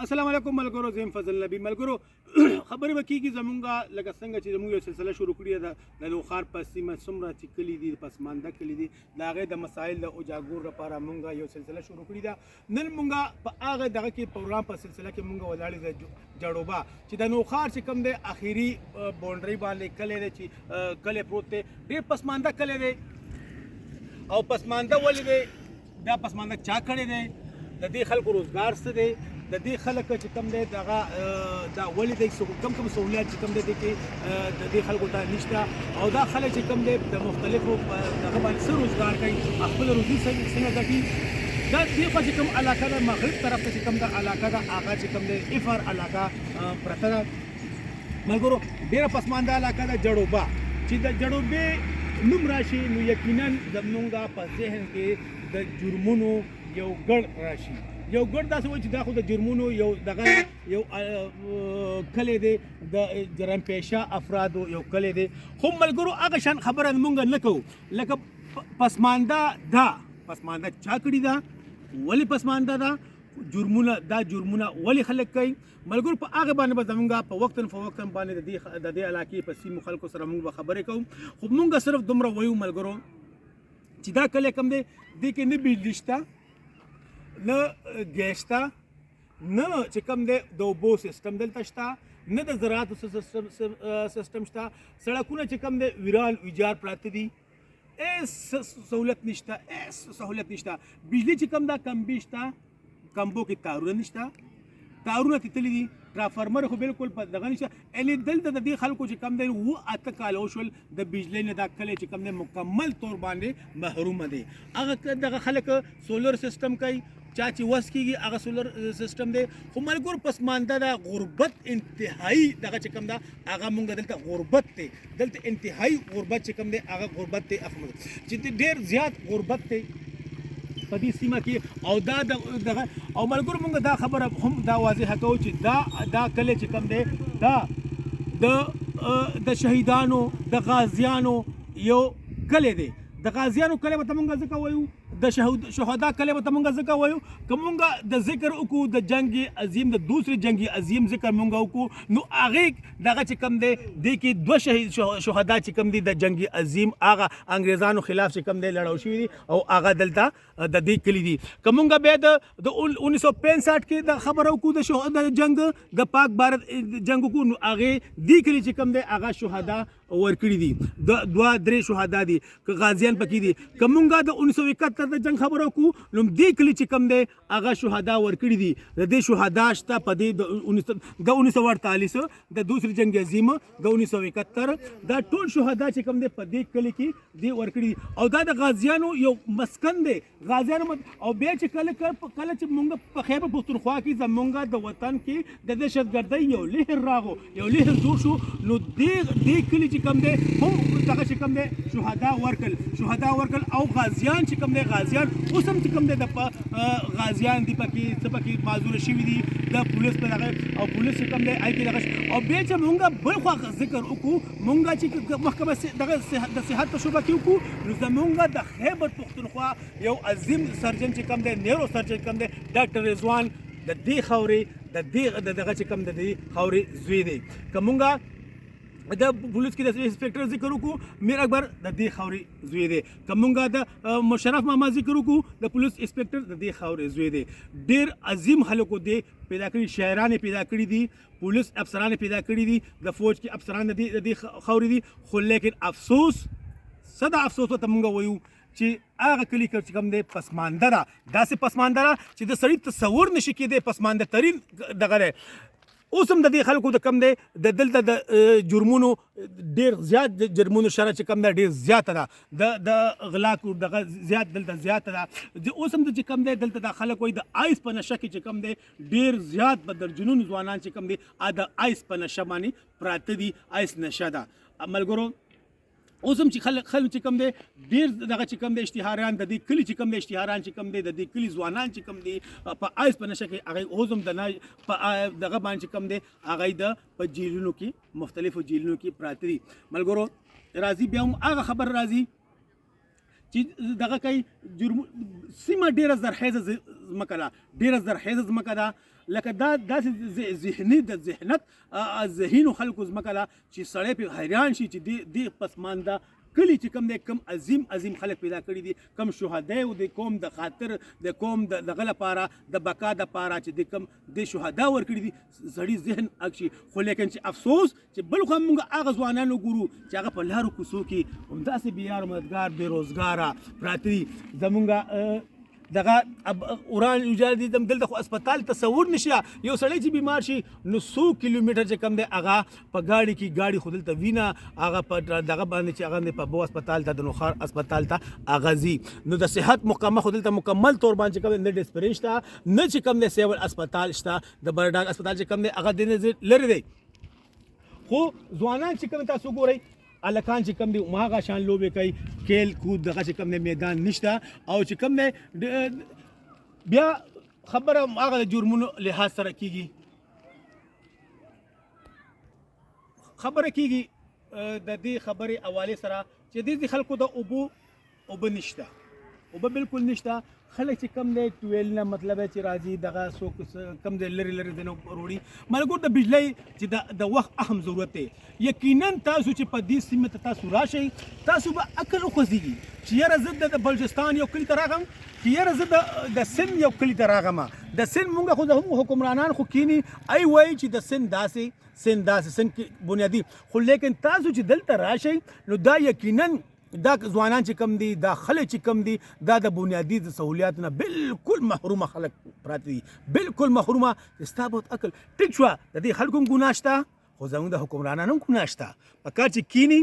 السلام علیکم ملګرو، زم فضل نبی ملګرو. خبرې به کېږي زمونږه لکه څنګه چې زمونږ یو سلسله شروع کړې ده د لوخار په سیمه څومره چې کلي دي پسمانده کلي دي د هغې د مسایل د اجاګور لپاره مونږ یو سلسله شروع کړې ده. نن مونږ په هغه دغه کې پروګرام په سلسله کې مونږ ولاړې ده جړوبه چې د لوخار چې کوم دی اخري باونډري باندې کلی دی چې کلی پروت دی، ډېر پسمانده کلی دی. او پسمانده ولې دی؟ دا پسمانده چا کړی دی؟ د دې خلکو روزګار څه دی؟ د دې خلک چې کوم دی دغه دا ولې دی کوم سہولیات چې کوم دی کې د دې خلکو ته نشته، او دا خلک چې کوم دی د مختلفو دغه باندې څه روزګار کوي، خپل روزي څنګه ګټي. دا دې خوا چې کوم علاقه ده مغرب طرف ته چې کوم دا علاقه ده هغه چې کوم دی افر علاقه پرته ده ملګرو. ډېره پسمانده علاقه ده جړوبه. چې د جړوبې نوم راشي نو یقینا زموږ په ذهن کې د جرمونو یو ګړ راشي. یو ګړ داسې وایي چې دا خو د جرمونو یو دغه یو کلی دی، د جرم پیشه افرادو یو کلی دی. خو ملګرو هغه شان خبره مونږ نه کوو لکه پسمانده ده. پسمانده چا کړي ده؟ ولې پسمانده ده؟ دا جرمونه ولې خلک کوي؟ ملګرو په هغه باندې به زمونږ په وقتاً فوقتاً باندې د دې علاقې په سیمو خلکو سره مونږ به خبرې کوو. خو مونږ صرف دومره وایو ملګرو چې دا کلی کوم دی دې کې نه بجلي شته، نه ګیس شته، نه چې کوم دی د اوبو سیستم دلته شته، نه د زراعتو سیستم شته. سړکونه چې کوم دی ویران ویجار پراته دي، هېڅ سهولت نشته، هېڅ سهولت نشته. بجلي چې کوم ده کمبي شته، کمبو کې تارونه نشته، تارونه تتلي دي، ټرانسفارمر خو بالکل په دغه نشته. یعنې دلته د دې خلکو چې کوم دی 8 کاله وشول د بجلۍ نه دا کلی چې کوم دی مکمل طور باندې محرومه دی. هغه دغه خلک سولر سیستم کوي، چا چې وس کېږي هغه سولر سیستم دی. خو ملګرو پسمانده ده، غربت انتهایی دغه چې کوم ده هغه مونږ دلته غربت دی، دلته انتهایی غربت چې کوم دی هغه غربت دی چې ډېر زیات غربت دی په دې سیمه کې. او دا دغه او ملګرو مونږ دا خبره هم دا واضحه کوو چې دا کلی چې کوم دی دا د شهیدانو د غازیانو یو کلی دی. د غازیانو کلی به ته مونږ ځکه وایو، د شهدا کلی به ته مونږ ځکه وایو که مونږ د ذکر وکړو د جنگ عظیم د دوسرے جنگ عظیم ذکر مونږ وکړو نو هغې دغه چې کوم دی دې کې 2 شهدا چې کوم دي د جنگ عظیم هغه انګریزانو خلاف چې کوم دی لړاو شوي دي او هغه دلته د دې کلي دي. که مونږ بیا د 1965 کې د خبره وکړو د جنگ د پاک بھارت جنگ وکړو نو هغې دې کلي چې کوم دی هغه شهدا ورکړي دي، 2-3 شهدا دي که غازیان پکې دي. که مونږ د 1971 د جنگ خبره وکړو نو دې کلي چې کوم دی هغه شهدا ورکړي دي. د دې شهدا شته په دې د 1948 د دوسرے جنگ عظیم د 1971 دا ټول شهدا چې کوم دی په دې کلي کې دی ورکړي دي. او دا د غازیانو یو مسکن دی، غازیانو. او بیا چې کله چې مونږ په خیبر پښتونخوا کې زمونږ د وطن کې د دهشتګردۍ یو لهر راغو، یو لهر جوړ شو نو دې کلي چې کوم دی هم دغه چې کوم دی شهدا ورکړل. او غازیان چې کوم دی غازیان اوس هم چې کوم دی د غازیان دي پکې څه پکې معذوره شوي دي د پولیس په دغه، او پولیس چې کوم دی آی کې دغه. او بیا چې مونږ بل خوا ذکر وکړو مونږ چې محکمه دغه د صحت په شعبه کې وکړو نو زمونږ د خیبر پښتونخوا یو عظیم سرجن چې کوم دی نیرو سرجن کوم دی ډاکټر رضوان د دې خاورې د دغه چې کوم د دې خاورې زوی دی. که مونږ د پولیس کې د انسپکټر ذکر وکړو میر اکبر د دې خاورې زوی دی. که مونږ د مشرف ماما ذکر وکړو د پولیس انسپکټر د دې خاورې زوی دی. ډېر عظیم خلکو دی پیدا کړي، شاعران پیدا کړي دي، پولیس افسران پیدا کړي دي، د فوج کې افسران د دې خاورې دي. خو لیکن افسوس صدا افسوس ته مونږ وایو چې هغه کلي چې کوم دی پسمانده ده، داسې پسمانده ده چې د سړي تصور نشي کېدی، پسمانده ترین دغه دی. اوس هم د دې خلکو د کوم دی د دلته د جرمونو ډېر زیات جرمونو شرح چې کوم ده ډېر زیاته ده، د غلا دغه زیات دلته زیاته ده. اوس هم چې کوم دی دلته د خلک وایي د آیس په نشه کې چې کوم دی ډېر زیات به درجنون ځوانان چې کوم دی د آیس په نشه باندې پراته دي، آیس نشه ده. ملګرو اوس هم چې خلک چې کوم دی ډېر دغه چې کوم دی اشتهاران د دې کلي چې کوم دی اشتهاران چې کوم دی د دې کلي ځوانان چې کوم دی په آیس په نشه کې هغوی اوس هم په دغه باندې چې کوم دی هغوی د په جیلونو کې مختلفو جیلونو کې پراته دي. ملګرو راځي بیا هم هغه خبر راځي چې دغه کوي سیمه ډېره زرخیزه ځمکه ده، ډېره زرخیزه ځمکه ده. لکه دا داسې ذهني د ذهنیت ذهینو خلکو ځمکه ده چې سړی پرې حیران شي چې دې پسمانده کلی چې کوم دی کم عظیم خلک پیدا کړي دي کم شهدا او د قوم د خاطر د قوم دغه لپاره د بقا دپاره چې د کم د شهدا ورکړي دي سړي ذهن اکشي خو لیکن چې افسوس چې بل خو موږ هغه ځوانانو ګورو چې هغه په لارو کوڅو کې همداسې بېیار مددګار بېروزګاره پراته دي زمونږ دغه اوران یوجال دي دلته خو اسپیټال تصور نشي یو سړی چې بیمار شي نو 100 کیلومتر چې کم دی هغه په گاډي کې گاډي خودل ته وینا هغه په دغه باندې چې هغه په بو اسپیټال ته د نوخار اسپیټال ته اغازي نو د صحت مقامه خودل ته مکمل تور باندې کم نه ډیسپرین شته نه چې کم دی سیول اسپیټال شته د برډاګ اسپیټال چې کم دی هغه د لری دی خو ځوانان چې کم تاسو ګورئ الکان چې کم دی ماغه شان لوبې کوي کیل کود دغه چې کم دی میدان نشته او چې کم دی بیا خبره هغه د جرمونو لحاظ سره کیږي خبره کیږي د دې خبرې حواله سره چې دې خلکو د اوبه نشته اوبه بالکل نشته خلک چې کم دی ټویل نه مطلب چې راځي دغه څوک کم دی لري دنو وروړي ملګرو د بجلی چې د وخت اهم ضرورت دی یقینا تاسو چې په دې سیمه ته تاسو راشئ تاسو به عقل وخوځېږي چې یاره زه د بلوچستان یو کلي ته راغلم چې یاره زه د سند یو کلي ته راغلم د سند مونږ خو د حکمرانان خو کینی ای وایي چې د سند داسې سند کې بنیادي خو لیکن تاسو چې دلته راشئ نو دا یقینا دا ځوانان چې کم دي دا خلک چې کم دي دا د بنیادي د سہولیات نه بالکل محرومه خلک پراته دي بالکل محرومه ستا بہت عقل ټیک شوه د دې خلکو هم ګناه شته خو زموږ د حکمرانانو هم ګناه شته پکار چې کینی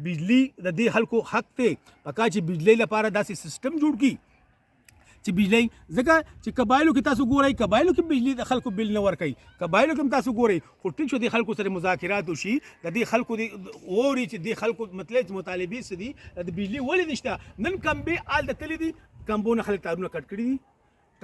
بجلی د دې خلکو حق دی پکار چې بجلی لپاره داسې سیستم جوړ کړي چې بجلی ځکه چې قبایلو کې تاسو ګورئ قبایلو کې بجلی د خلکو بل نه ورکوي قبایلو کې تاسو ګورئ خو ټیک شو د خلکو سره مذاکرات وشي د دې خلکو د اوري چې د خلکو مطلب مطالبې څه دي د بجلی ولې نشته نن کمبې آل د تللی دي کمبونه خلک تارونه کټ کړي دي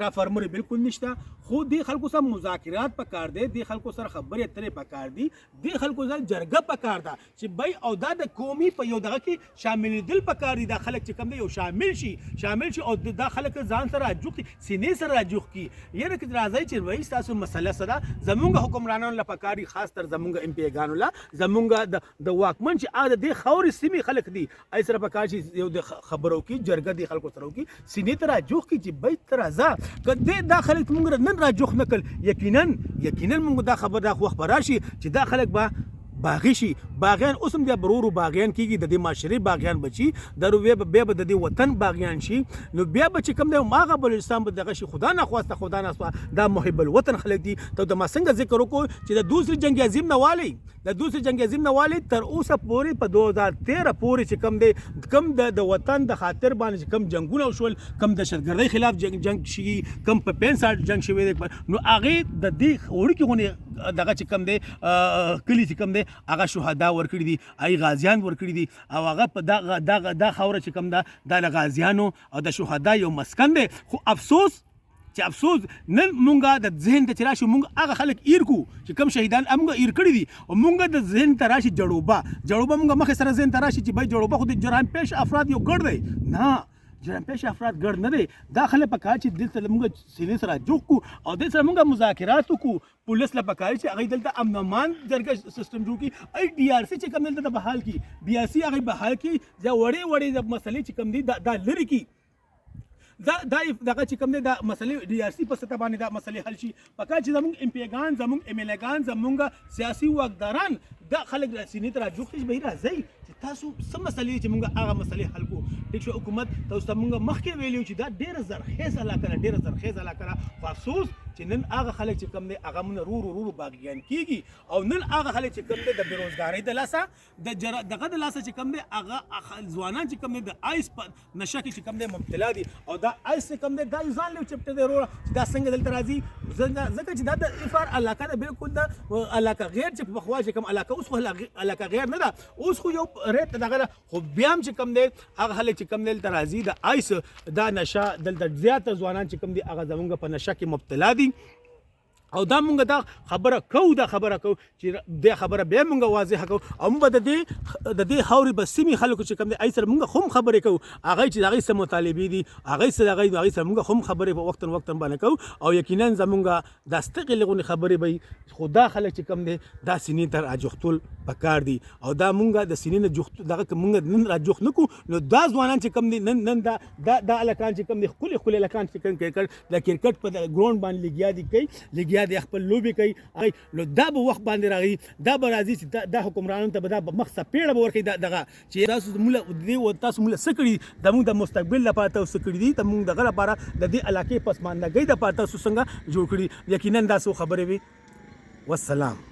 ټرانسفارمر بالکل نشته خو دې خلکو سره مذاکرات پکار دي دې خلکو سره خبرې اترې پکار دي دې خلکو سره جرګه پکار ده چې بای او د قومي په یو دغه کې شامل دل پکار دي دا خلک چې کم دی یو شامل شي او دا خلک ځان سره جوخي سینې سره جوخي یره کې راځي چې وایي تاسو مسله سره زمونږ حکمرانانو لپاره پکاري خاص تر زمونږ ام پی ګانو لا زمونږ د واکمن چې اده د خوري سیمې خلک دي ای سره پکار شي یو د خبرو کې جرګه دي خلکو سره کې سینې تر جوخي چې بای تر ځه کله دا خلک موږ نن را جوخ نکل یقینا موږ دا خبر دا وخت براشي چې دا خلک به باغی شي باغیان اوسم د برورو باغیان کیږي د دې معاشري باغیان بچي درو بیا به د دې وطن باغیان شي نو بیا به چې کوم دی ماغه بلوچستان به دغه شي خدا نه خواسته دا محب الوطن خلک دي ته د ما څنګه ذکر وکړو چې د دوسری جنگ عظیم نه والی تر اوسه پورې په 2013 پورې چې کوم دی کم د وطن د خاطر باندې کم جنگونه وشول کم د شرګردۍ خلاف جنگ شي کم په 65 جنگ شوی نو هغه د دې وړکی غونې دغه چې کم دی کلی چې کم دی هغه شهدا ورکړي دي ای غازیان ورکړي دي او هغه په دا خوره چې کم دا د غازیانو او د شهدا یو مسکن دی خو افسوس نن مونږه د ذهن ته راشي مونږ هغه خلک ایر کو چې کم شهیدان امغه ایر کړی دي او مونږ د ذهن ته راشي جړوبه مونږ مخه سره ذهن ته راشي چې بای جړوبه خو د جرائم پیش افراد یو ګړ دی نه جرائم پیش افراد ګړ نه دی دا خلک پکار چې دلته مونږ سینې سره جوړ کو او دلته سره مونږ مذاکرات وکړو پولیس لا پکار چې هغه دلته امن امان جرګه سیستم جوړ کی ای ډی آر سی چې کوم دلته بحال کی بی آر سی هغه بحال کی دا وړې د مسلې چې کوم دي دا لری کی دا دغه چې کوم دي دا مسلې ډی آر سی په سطح باندې دا مسلې حل شي پکار چې زموږ ام پی ګان زموږ ام ال ګان زموږ سیاسي واکداران دا خلک سینې تر جوخش به راځي چې تاسو سم مسلې چې موږ هغه مسلې حل کو ټیک شو حکومت تاسو موږ مخکې ویلو چې دا ډېر زرخیز علاقه خو افسوس چې نن هغه خلک چې کم دی هغه مونږ رو باغیان کیږي او نن هغه خلک چې کم دی د بیروزګارۍ د لاسه دغه د لاسه چې کم دی هغه ځوانان چې کم دی د آیس په نشه کې چې کم دی مبتلا دي او دا آیس چې کم دی دا ځان له چپټه دی رو دا څنګه دلته راځي ځکه چې دا د افار علاقه ده بالکل د علاقه غیر چې په خوا چې کم علاقه اوس خو علاقه غیر نه ده اوس خو یو ریت دغه خو بیا هم چې کم دی هغه خلک چې کم دی دلته راځي د آیس دا نشه دلته زیات ځوانان چې کم دی هغه زمونږ په نشه کې مبتلا دي او دا مونږ دا خبره کوو چې د خبره به مونږ واضح کوو او مونږ د دې خاورې به سیمې خلکو چې کوم دي ای سره مونږ هم خبرې کوو هغه چې هغه سم مطالبه دي هغه سره مونږ هم خبرې په وخت باندې کوو او یقینا زمونږ د استقلغونی خبرې به خدا خلک چې کوم دي دا سینې تر اجختل پکار دي او دا مونږ د سینې نه جوخت دغه مونږ نن راجوخ نکو نو دا ځوانان چې کوم دي نن دا الکان چې کوم دي خپل الکان چې کوم کوي د کرکټ په ګراوند باندې لګیا د خپل لوبي کوي نو دا به وخت باندې راغی دا به راځي چې دا حکمرانانو ته به دا مخ سپېړه به ورکوي دغه چې تاسو موږ څه کړي زموږ د مستقبل لپاره تاسو څه کړي دي زموږ دغه لپاره د دې علاقې پسماندګۍ دپاره تاسو څنګه جوړ کړي یقینا دا څو خبرې وي والسلام